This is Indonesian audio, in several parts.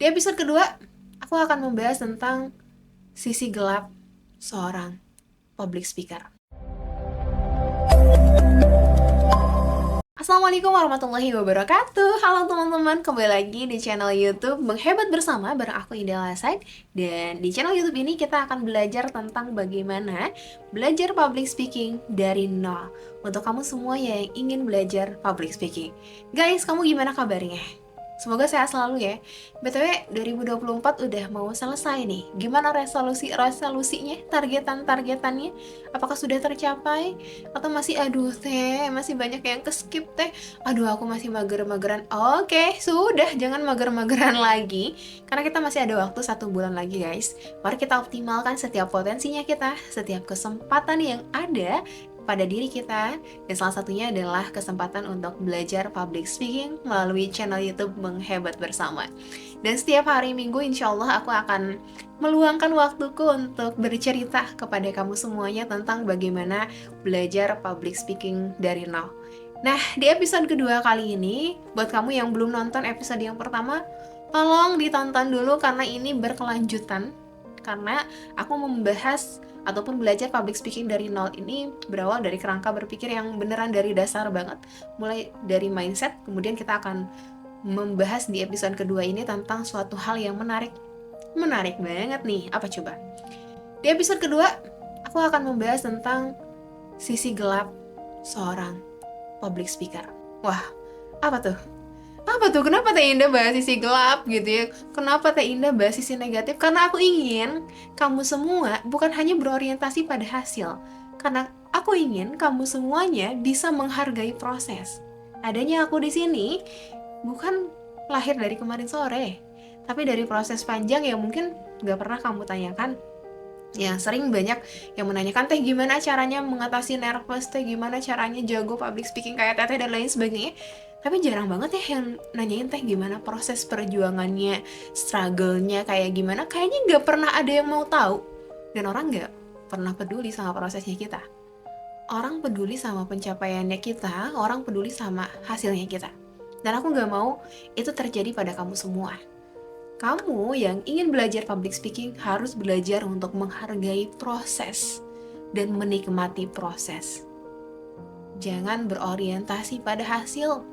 Di episode kedua, aku akan membahas tentang sisi gelap seorang public speaker. Assalamualaikum warahmatullahi wabarakatuh. Halo teman-teman, kembali lagi di channel YouTube Menghebat Bersama bareng aku Ida Laside. Dan di channel YouTube ini kita akan belajar tentang bagaimana belajar public speaking dari nol. Untuk kamu semua yang ingin belajar public speaking. Guys, kamu gimana kabarnya? Semoga sehat selalu ya. BTW 2024 udah mau selesai nih. Gimana resolusinya? Targetannya? Apakah sudah tercapai? Atau masih masih banyak yang keskip teh. Aduh, aku masih mager-mageran. Oke, sudah, jangan mager-mageran lagi. Karena kita masih ada waktu 1 bulan lagi guys. Mari kita optimalkan setiap potensinya kita, setiap kesempatan yang ada pada diri kita, dan salah satunya adalah kesempatan untuk belajar public speaking melalui channel YouTube Menghebat Bersama. Dan setiap hari Minggu insya Allah aku akan meluangkan waktuku untuk bercerita kepada kamu semuanya tentang bagaimana belajar public speaking dari nol. Nah, di episode kedua kali ini, buat kamu yang belum nonton episode yang pertama, tolong ditonton dulu karena ini berkelanjutan. Karena aku membahas ataupun belajar public speaking dari nol ini berawal dari kerangka berpikir yang beneran dari dasar banget, mulai dari mindset. Kemudian kita akan membahas di episode kedua ini tentang suatu hal yang menarik banget nih. Apa coba? Di episode kedua aku akan membahas tentang sisi gelap seorang public speaker. Wah, apa tuh? Kenapa Teh Indah bahas sisi gelap gitu ya? Kenapa Teh Indah bahas sisi negatif? Karena aku ingin kamu semua bukan hanya berorientasi pada hasil. Karena aku ingin kamu semuanya bisa menghargai proses. Adanya aku di sini bukan lahir dari kemarin sore, tapi dari proses panjang yang mungkin gak pernah kamu tanyakan. Yang sering banyak yang menanyakan, Teh gimana caranya mengatasi nervous, Teh gimana caranya jago public speaking kayak Teteh dan lain sebagainya. Tapi jarang banget ya yang nanyain Teh gimana proses perjuangannya, struggle-nya kayak gimana. Kayaknya gak pernah ada yang mau tahu. Dan orang gak pernah peduli sama prosesnya kita. Orang peduli sama pencapaiannya kita, orang peduli sama hasilnya kita. Dan aku gak mau itu terjadi pada kamu semua. Kamu yang ingin belajar public speaking harus belajar untuk menghargai proses dan menikmati proses. Jangan berorientasi pada hasil.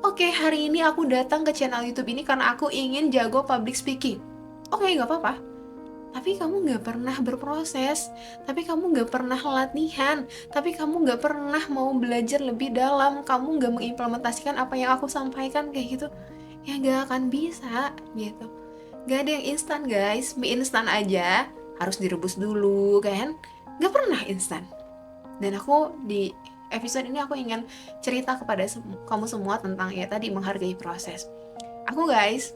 Oke, hari ini aku datang ke channel YouTube ini karena aku ingin jago public speaking. Oke, gak apa-apa. Tapi kamu gak pernah berproses, tapi kamu gak pernah latihan, tapi kamu gak pernah mau belajar lebih dalam, kamu gak mengimplementasikan apa yang aku sampaikan kayak gitu, ya gak akan bisa gitu. Gak ada yang instan guys, mie instan aja harus direbus dulu kan, gak pernah instan. Dan aku di episode ini aku ingin cerita kepada kamu semua tentang ya tadi menghargai proses. Aku guys,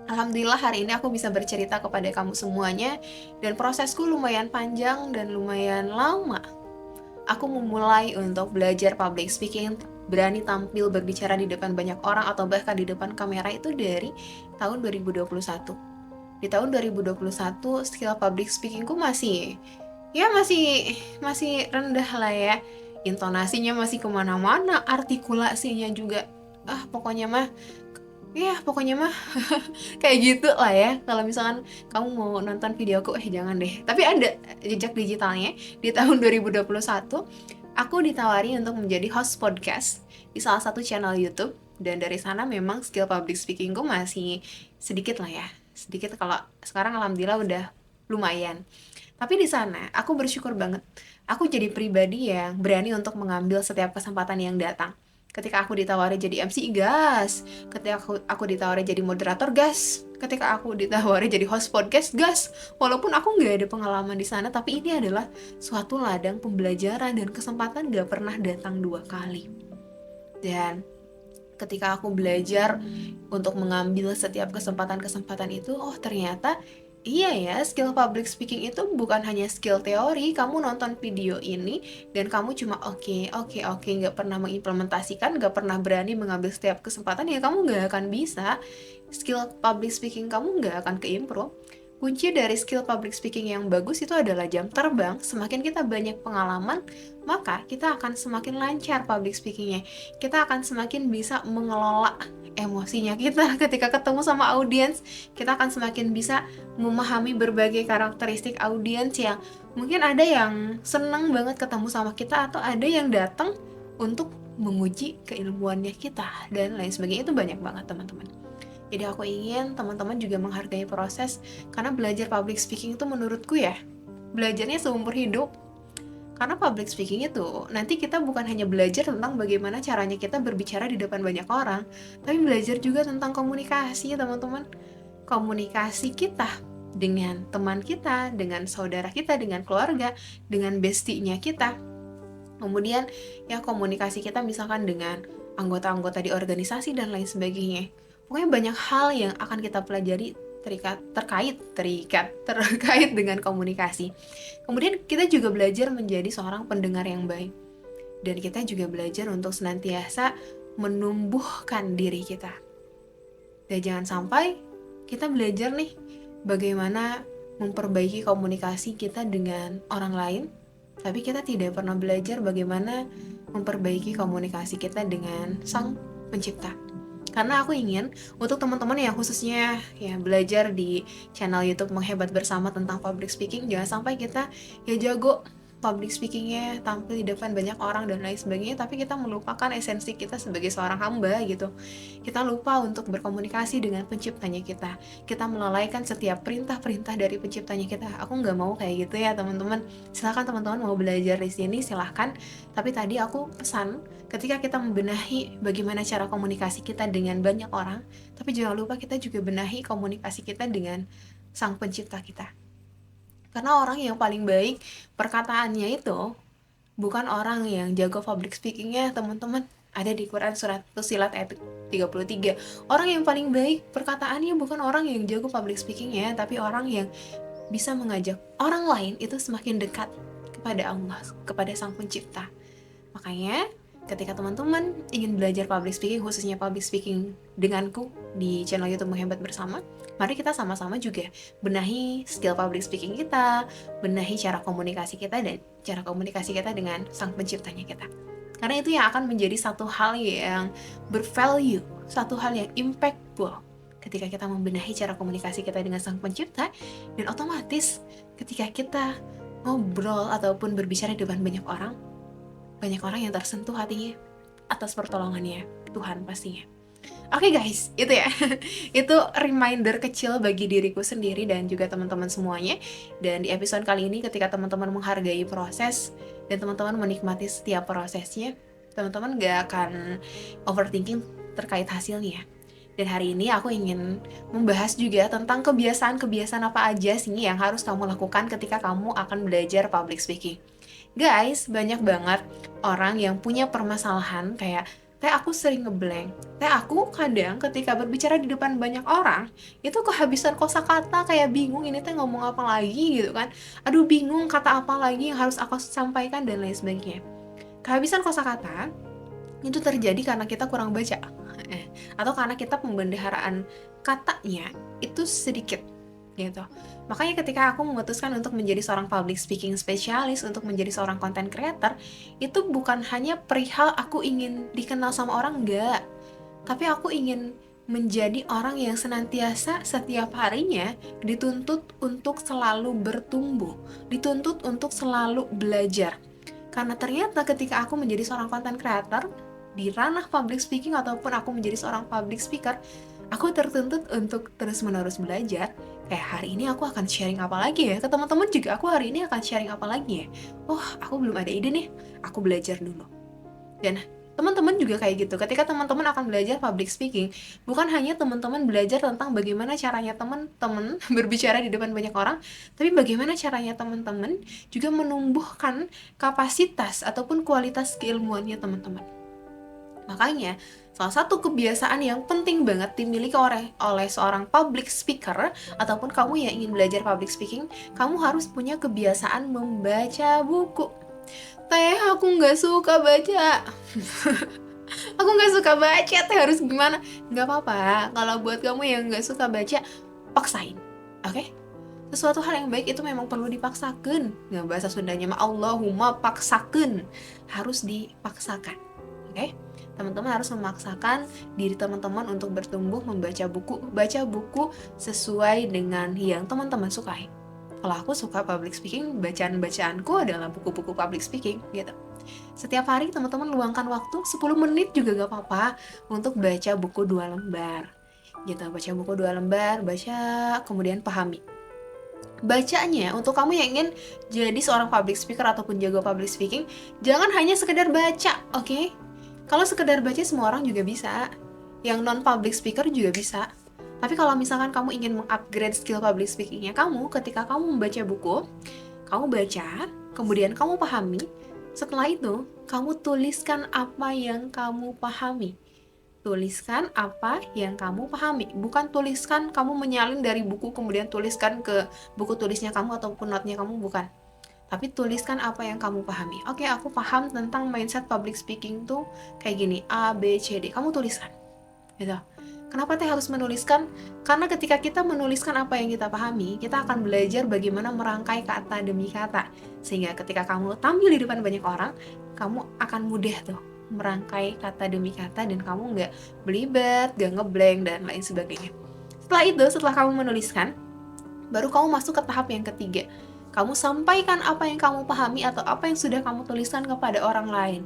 alhamdulillah hari ini aku bisa bercerita kepada kamu semuanya, dan prosesku lumayan panjang dan lumayan lama. Aku memulai untuk belajar public speaking, berani tampil berbicara di depan banyak orang atau bahkan di depan kamera itu dari tahun 2021. Di tahun 2021 skill public speakingku masih rendah lah ya. Intonasinya masih kemana-mana, artikulasinya juga pokoknya mah kayak gitu lah ya. Kalau misalkan kamu mau nonton videoku, jangan deh. Tapi ada jejak digitalnya. Di tahun 2021, aku ditawari untuk menjadi host podcast di salah satu channel YouTube. Dan dari sana memang skill public speakingku masih sedikit lah ya. Sedikit, kalau sekarang alhamdulillah udah lumayan. Tapi di sana aku bersyukur banget. Aku jadi pribadi yang berani untuk mengambil setiap kesempatan yang datang. Ketika aku ditawari jadi MC, gas. Ketika aku ditawari jadi moderator, gas. Ketika aku ditawari jadi host podcast, gas. Walaupun aku nggak ada pengalaman di sana, tapi ini adalah suatu ladang pembelajaran dan kesempatan gak pernah datang 2 kali. Dan ketika aku belajar untuk mengambil setiap kesempatan-kesempatan itu, ternyata iya ya, skill public speaking itu bukan hanya skill teori. Kamu nonton video ini dan kamu cuma oke, gak pernah mengimplementasikan, gak pernah berani mengambil setiap kesempatan, ya kamu gak akan bisa. Skill public speaking kamu gak akan keimprove. Kunci dari skill public speaking yang bagus itu adalah jam terbang. Semakin kita banyak pengalaman, maka kita akan semakin lancar public speakingnya. Kita akan semakin bisa mengelola emosinya kita ketika ketemu sama audiens. Kita akan semakin bisa memahami berbagai karakteristik audiens yang mungkin ada yang seneng banget ketemu sama kita, atau ada yang datang untuk menguji keilmuannya kita, dan lain sebagainya. Itu banyak banget teman-teman. Jadi aku ingin teman-teman juga menghargai proses, karena belajar public speaking itu menurutku ya, belajarnya seumur hidup. Karena public speaking itu, nanti kita bukan hanya belajar tentang bagaimana caranya kita berbicara di depan banyak orang, tapi belajar juga tentang komunikasi, teman-teman. Komunikasi kita dengan teman kita, dengan saudara kita, dengan keluarga, dengan bestie-nya kita. Kemudian ya komunikasi kita misalkan dengan anggota-anggota di organisasi dan lain sebagainya. Pokoknya banyak hal yang akan kita pelajari terkait dengan komunikasi. Kemudian kita juga belajar menjadi seorang pendengar yang baik. Dan kita juga belajar untuk senantiasa menumbuhkan diri kita. Dan jangan sampai kita belajar nih bagaimana memperbaiki komunikasi kita dengan orang lain, tapi kita tidak pernah belajar bagaimana memperbaiki komunikasi kita dengan Sang Pencipta. Karena aku ingin untuk teman-teman yang khususnya ya belajar di channel YouTube Menghebat Bersama tentang public speaking, jangan sampai kita ya jago public speakingnya, tampil di depan banyak orang dan lain sebagainya, tapi kita melupakan esensi kita sebagai seorang hamba gitu. Kita lupa untuk berkomunikasi dengan penciptanya kita. Kita melalaikan setiap perintah-perintah dari penciptanya kita. Aku nggak mau kayak gitu ya teman-teman. Silahkan teman-teman mau belajar di sini, silahkan. Tapi tadi aku pesan, ketika kita membenahi bagaimana cara komunikasi kita dengan banyak orang, tapi jangan lupa kita juga benahi komunikasi kita dengan Sang Pencipta kita. Karena orang yang paling baik perkataannya itu bukan orang yang jago public speakingnya, teman-teman. Ada di Quran surat Fussilat ayat 33. Orang yang paling baik perkataannya bukan orang yang jago public speakingnya, tapi orang yang bisa mengajak orang lain itu semakin dekat kepada Allah, kepada Sang Pencipta. Makanya ketika teman-teman ingin belajar public speaking, khususnya public speaking denganku di channel YouTube Menghebat Bersama, mari kita sama-sama juga benahi skill public speaking kita, benahi cara komunikasi kita dan cara komunikasi kita dengan Sang Penciptanya kita. Karena itu yang akan menjadi satu hal yang bervalue, satu hal yang impactful ketika kita membenahi cara komunikasi kita dengan Sang Pencipta, dan otomatis ketika kita ngobrol ataupun berbicara di depan banyak orang yang tersentuh hatinya atas pertolongannya Tuhan pastinya. Oke guys, itu ya. Itu reminder kecil bagi diriku sendiri dan juga teman-teman semuanya. Dan di episode kali ini, ketika teman-teman menghargai proses dan teman-teman menikmati setiap prosesnya, teman-teman gak akan overthinking terkait hasilnya. Dan hari ini aku ingin membahas juga tentang kebiasaan-kebiasaan apa aja sih yang harus kamu lakukan ketika kamu akan belajar public speaking. Guys, banyak banget orang yang punya permasalahan kayak, teh aku sering ngeblank, teh aku kadang ketika berbicara di depan banyak orang itu kehabisan kosakata, kayak bingung ini teh ngomong apa lagi gitu kan, aduh bingung kata apa lagi yang harus aku sampaikan dan lain sebagainya. Kehabisan kosakata itu terjadi karena kita kurang baca atau karena kita pembendaharaan katanya itu sedikit gitu. Makanya ketika aku memutuskan untuk menjadi seorang public speaking spesialis, untuk menjadi seorang content creator, itu bukan hanya perihal aku ingin dikenal sama orang, enggak. Tapi aku ingin menjadi orang yang senantiasa setiap harinya dituntut untuk selalu bertumbuh, dituntut untuk selalu belajar. Karena ternyata ketika aku menjadi seorang content creator di ranah public speaking ataupun aku menjadi seorang public speaker, aku tertuntut untuk terus-menerus belajar. Kayak hari ini aku akan sharing apa lagi ya? Ke teman-teman juga aku hari ini akan sharing apa lagi ya? Oh, aku belum ada ide nih. Aku belajar dulu. Dan teman-teman juga kayak gitu. Ketika teman-teman akan belajar public speaking, bukan hanya teman-teman belajar tentang bagaimana caranya teman-teman berbicara di depan banyak orang, tapi bagaimana caranya teman-teman juga menumbuhkan kapasitas ataupun kualitas keilmuannya teman-teman. Makanya, salah satu kebiasaan yang penting banget dimiliki oleh seorang public speaker ataupun kamu yang ingin belajar public speaking, kamu harus punya kebiasaan membaca buku. Teh, aku nggak suka baca. Aku nggak suka baca, teh harus gimana? Nggak apa-apa, kalau buat kamu yang nggak suka baca, paksain, oke? Sesuatu hal yang baik itu memang perlu dipaksakan. Nggak bahasa Sundanya mah Allahumma paksakan, harus dipaksakan, oke? Teman-teman harus memaksakan diri teman-teman untuk bertumbuh membaca buku, baca buku sesuai dengan yang teman-teman sukai. Kalau aku suka public speaking, bacaan-bacaanku adalah buku-buku public speaking gitu. Setiap hari teman-teman luangkan waktu 10 menit juga gak apa-apa untuk baca buku 2 lembar gitu. Baca buku 2 lembar, baca kemudian pahami. Bacanya, untuk kamu yang ingin jadi seorang public speaker ataupun jago public speaking, jangan hanya sekedar baca, oke? Kalau sekedar baca semua orang juga bisa, yang non public speaker juga bisa. Tapi kalau misalkan kamu ingin mengupgrade skill public speakingnya kamu, ketika kamu membaca buku, kamu baca, kemudian kamu pahami, setelah itu kamu tuliskan apa yang kamu pahami. Tuliskan apa yang kamu pahami, bukan tuliskan kamu menyalin dari buku kemudian tuliskan ke buku tulisnya kamu ataupun notnya kamu, bukan. Tapi tuliskan apa yang kamu pahami. Oke, aku paham tentang mindset public speaking tuh kayak gini, A, B, C, D. Kamu tuliskan. Gitu. Kenapa teh harus menuliskan? Karena ketika kita menuliskan apa yang kita pahami, kita akan belajar bagaimana merangkai kata demi kata. Sehingga ketika kamu tampil di depan banyak orang, kamu akan mudah tuh merangkai kata demi kata dan kamu nggak belibet, nggak ngeblank, dan lain sebagainya. Setelah itu, setelah kamu menuliskan, baru kamu masuk ke tahap yang ketiga. Kamu sampaikan apa yang kamu pahami atau apa yang sudah kamu tuliskan kepada orang lain.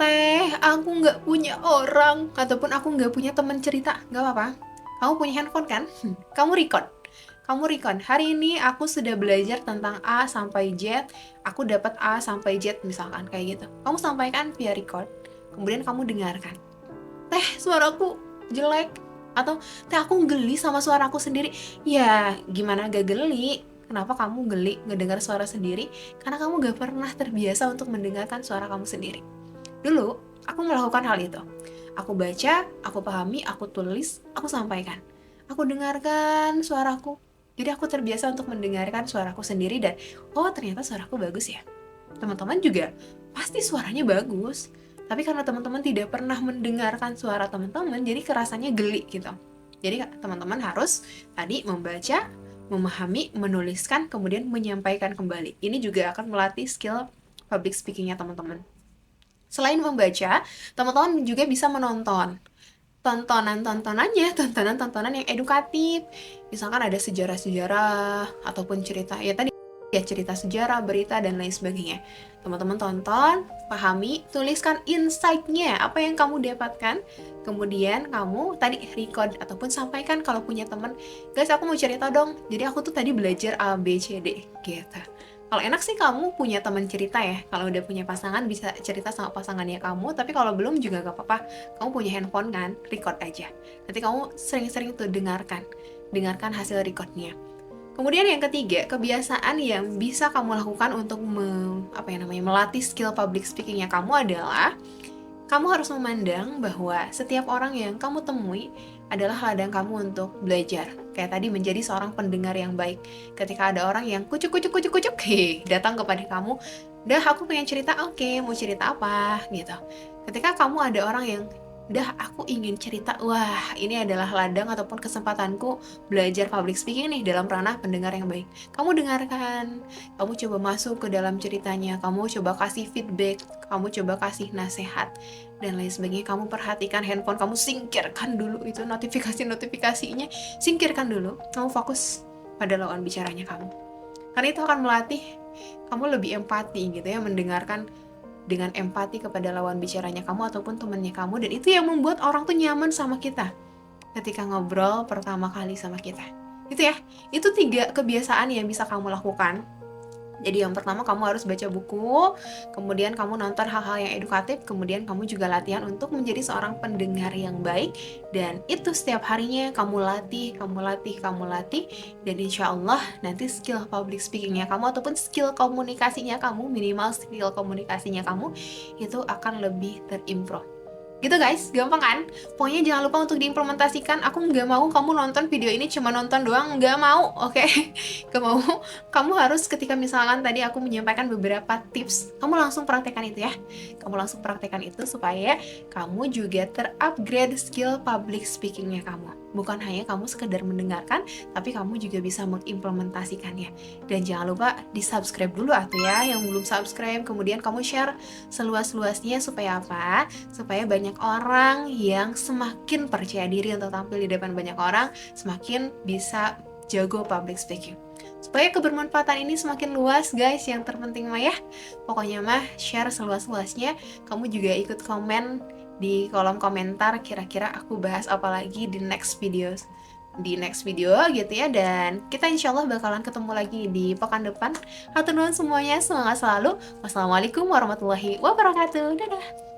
Teh, aku nggak punya orang, ataupun aku nggak punya teman cerita, nggak apa-apa. Kamu punya handphone kan? Kamu record. Hari ini aku sudah belajar tentang A sampai Z, aku dapat A sampai Z misalkan, kayak gitu. Kamu sampaikan via record, kemudian kamu dengarkan. Teh, suaraku jelek, atau teh aku geli sama suaraku sendiri. Ya, gimana gak geli? Kenapa kamu geli ngedengar suara sendiri? Karena kamu gak pernah terbiasa untuk mendengarkan suara kamu sendiri. Dulu, aku melakukan hal itu. Aku baca, aku pahami, aku tulis, aku sampaikan. Aku dengarkan suaraku. Jadi aku terbiasa untuk mendengarkan suaraku sendiri dan, oh ternyata suaraku bagus ya. Teman-teman juga pasti suaranya bagus. Tapi karena teman-teman tidak pernah mendengarkan suara teman-teman, jadi kerasanya geli gitu. Jadi teman-teman harus tadi membaca, memahami, menuliskan, kemudian menyampaikan kembali. Ini juga akan melatih skill public speakingnya teman-teman. Selain membaca, teman-teman juga bisa menonton tontonan yang edukatif. Misalkan ada sejarah-sejarah ataupun cerita, ya tadi ya cerita sejarah, berita, dan lain sebagainya. Teman-teman tonton, pahami, tuliskan insight-nya, apa yang kamu dapatkan. Kemudian kamu tadi record ataupun sampaikan kalau punya teman, guys aku mau cerita dong, jadi aku tuh tadi belajar A, B, C, D, gitu. Kalau enak sih kamu punya teman cerita ya. Kalau udah punya pasangan bisa cerita sama pasangannya kamu. Tapi kalau belum juga gak apa-apa. Kamu punya handphone kan, record aja. Nanti kamu sering-sering tuh dengarkan hasil recordnya. Kemudian yang ketiga, kebiasaan yang bisa kamu lakukan untuk melatih skill public speakingnya kamu adalah kamu harus memandang bahwa setiap orang yang kamu temui adalah ladang kamu untuk belajar. Kayak tadi menjadi seorang pendengar yang baik. Ketika ada orang yang kucuk datang kepada kamu, "Dah aku pengen cerita, oke, mau cerita apa?" gitu. Ketika kamu ada orang yang "Dah aku ingin cerita," wah ini adalah ladang ataupun kesempatanku belajar public speaking nih dalam ranah pendengar yang baik. Kamu dengarkan, kamu coba masuk ke dalam ceritanya, kamu coba kasih feedback, kamu coba kasih nasihat, dan lain sebagainya. Kamu perhatikan handphone, kamu singkirkan dulu itu notifikasinya, singkirkan dulu, kamu fokus pada lawan bicaranya kamu. Karena itu akan melatih kamu lebih empati gitu ya, mendengarkan dengan empati kepada lawan bicaranya kamu ataupun temannya kamu, dan itu yang membuat orang tuh nyaman sama kita ketika ngobrol pertama kali sama kita. Itu ya, itu 3 kebiasaan yang bisa kamu lakukan. Jadi yang pertama kamu harus baca buku, kemudian kamu nonton hal-hal yang edukatif, kemudian kamu juga latihan untuk menjadi seorang pendengar yang baik, dan itu setiap harinya kamu latih, dan insya Allah nanti skill public speakingnya kamu ataupun skill komunikasinya kamu, minimal skill komunikasinya kamu itu akan lebih terimprove. Gitu guys, gampang kan? Pokoknya jangan lupa untuk diimplementasikan. Aku nggak mau kamu nonton video ini cuma nonton doang, nggak mau, oke? Nggak mau. Kamu harus ketika misalkan tadi aku menyampaikan beberapa tips, kamu langsung praktekkan itu ya. Kamu langsung praktekkan itu supaya kamu juga terupgrade skill public speakingnya kamu. bukan hanya kamu sekedar mendengarkan, tapi kamu juga bisa mengimplementasikannya. Dan jangan lupa di subscribe dulu atuh ya, yang belum subscribe, kemudian kamu share seluas-luasnya supaya apa? Supaya banyak orang yang semakin percaya diri untuk tampil di depan banyak orang, semakin bisa jago public speaking. Supaya kebermanfaatan ini semakin luas guys, yang terpenting mah ya, pokoknya mah share seluas-luasnya. Kamu juga ikut komen di kolom komentar kira-kira aku bahas apa lagi di next video gitu ya. Dan kita insya Allah bakalan ketemu lagi di pekan depan. Hatur nuhun semuanya, semangat selalu. Wassalamualaikum warahmatullahi wabarakatuh. Dadah.